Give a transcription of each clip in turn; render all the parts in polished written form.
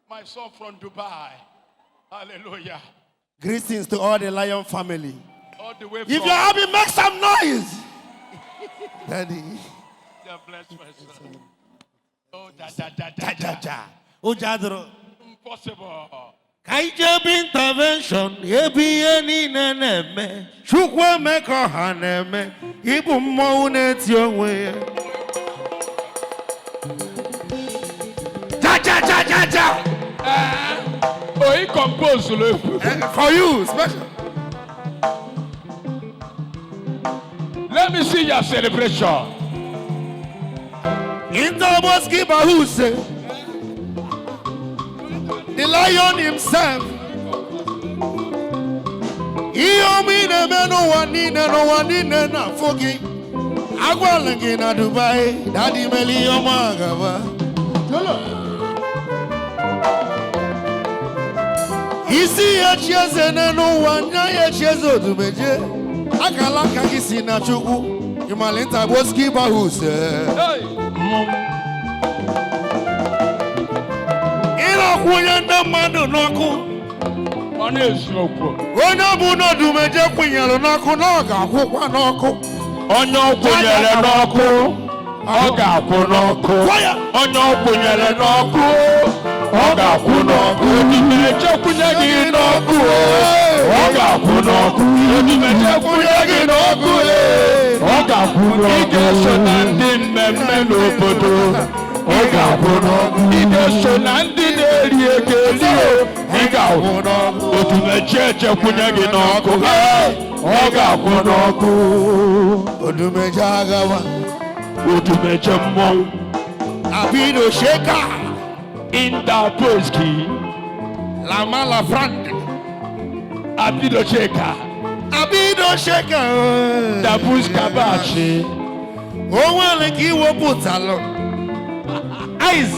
My son from Dubai. Hallelujah. Greetings to all the Lion family. All the way If from... you're happy, make some noise. Daddy. God bless my son. Oh, impossible. Kaijab intervention, any name. Chukwa make ohanemere. Ibu mounet your way. Ja. Oh, he composed for you, special. Let me see your celebration. In the Boski Bahuse, the lion himself. No one in na fogi. Agwalangi na Dubai, Daddy Meli Omagava. Isi ya chieze no one ya chieze Odumeje. Akalaka kisi na chuku. Imalinta Boski Bahuse. Ina kuyenda mando noku. Onye bụ n'Odumeje kwenyere n'ọkụ na ọ ga-akwụkwa n'ọkụ. Onye kwenyere n'ọkụ, ọ ga-akwụ n'ọkụ. Onye kwenyere n'ọkụ, ọ ga-akwụ n'ọkụ. Odumeje kwụnye gị n'ọkụ, ọ ga-akwụ n'ọkụ. Odumeje kwụnye gị n'ọkụ, ọ ga-akwụ n'ọkụ. Ị ga-eso na ndị mmemme n'obodo, ọ ga-akwụ n'ọkụ. Ị ga-eso na ndị na-eri ego eli, ị ga-akwụ n'ọkụ. Odumeje kwụnye gị n'ọkụ, ọ ga-akwụ n'ọkụ. Odumeje agawa. Odumeje mmọnwụ. Abido sheka. Inda Boski. La mala front. Abido sheka. Da Buska bachi. Onwele ki woputalo. Eyes.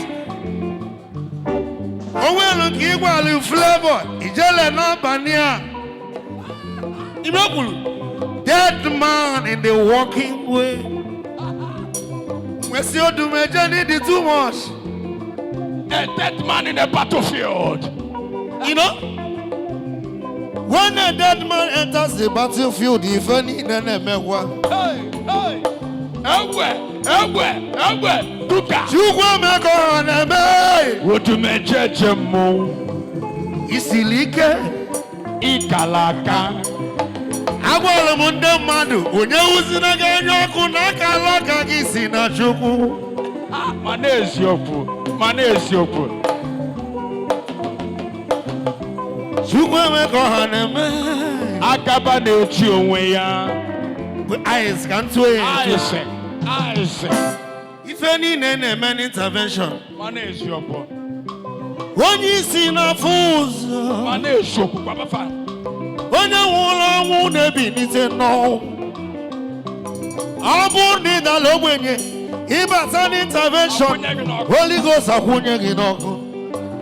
Onwele ki igwalu flavor. Ijele na bania. Imekulu. Dead man in the walking way. We see Odumeje need it too much. A dead man in a battlefield. You know? When a dead man enters the battlefield, if any nemewa. Hey. Ewe. Duka. Chukwa make ohanemere. Odumeje jemo. Isilike. Ikalaka. Agwala m ndị mmadụ onye wuzina gị anya ọkụ n'aka alaka gị si na Chukwu. Mana eziokwu. Chukwu emeka ohanemere. Agaba na-echi onwe ya. Eyes ka ntụọ ya. Eyes. Ife niile na-eme n'intervention. Mana eziokwu. Onye isi n'afọ ụzọ. Mana eziokwu kwabafa. Onye nwụrụ ọnwụ na-ebilite n'ọnwụ. Ọ bụrụ na ị dara ogbenye, ịbata n'intervention, Holy Ghost akwụnye gị n'ọkụ.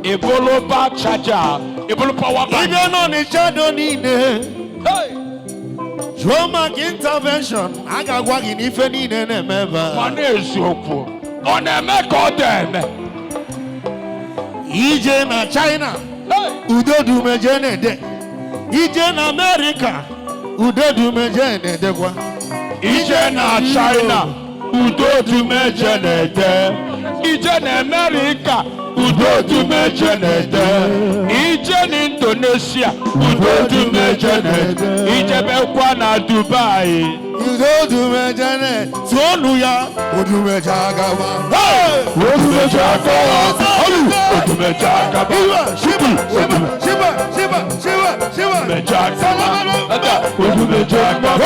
Ebolo ba charger, ebolo power bank. Ibe nọ n'ịchado niile. Jụọ maka intervention, a ga-agwa gị n'ife niile na-eme ebe a. Mana eziokwu, ọ na-eme ka ọ dị eme. Ije na China, udo Odumeje na-ede. Ije na America, udo Odumeje na-edekwa. Ije na China, udo Odumeje na-ede. Ije na America, udo Odumeje na-ede. Ije na Indonesia, udo Odumeje na-ede. Ijebekwa na Dubai, udo Odumeje na-ede. Tụọnụ ya, Odumeje agawa. Odumeje agawa. Odumeje agawa. Shiba. Odumeje agawa. Odumeje agawa.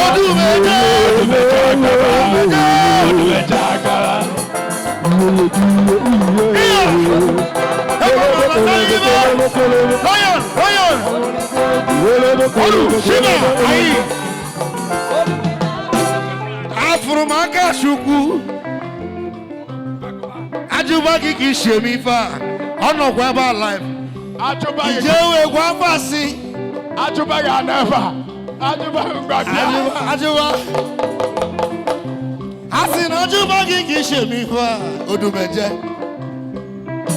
Afụrụ m aka Chukwu. Ajụba gị ka isi eme ife a. Ọ nọkwa ebe a live. Ije wee gwa afasị. Ajụba ya n'ebe. Ajụba. Asị na ajụba gị ka isi eme ife a. Odumeje.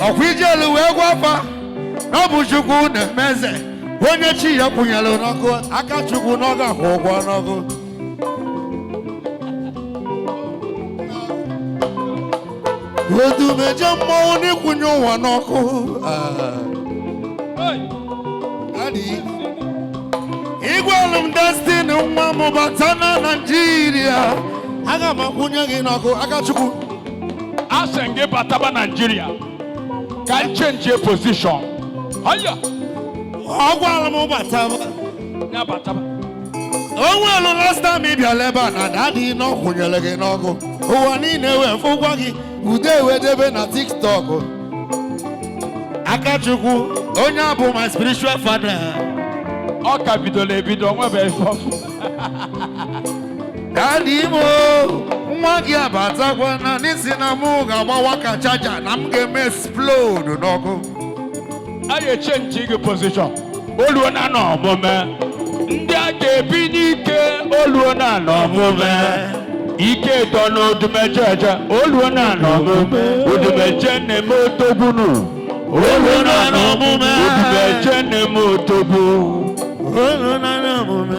Ọkwa ijelu wee gwa afa. n'ọbụ Chukwu na-emeze onye chi ya kwụnyere n'ọkụ aka Chukwu n'ọga akwụ ụgwọ n'ọkụ Odumeje mmọnwụ n'ịkwụnye ụwa n'ọkụ igwelu m Destiny nwa m bata na Naịjirịa aga m akwụnye gị n'ọkụ aka Chukwu asị gị bataba Nigeria ka m change position haya ọ gwara m bataba ya bataba o nwelu last time ị bịara ebe a na dadị n'ọkwụnyere gị n'ọkụ ụwa niile wee fụkwa gị ude ewedebe na TikTok aka Chukwu onye a bụ my spiritual father ọ ka bidoro ebido nwebe dadị imo nwa gị abatakwa na n'isi na mụ ga-agbawa ka chaja na m ga-eme explode n'ọkụ a ga-echenji gị position oluo na n'ọmụme ndị a ga-ebi n'ike oluo na n'ọmụme ike tọ n'Odumeje eje oluo na n'ọmụme Odumeje na-eme otogbunu oluo na n'ọmụme Odumeje na-eme otogbu oluo na n'ọmụme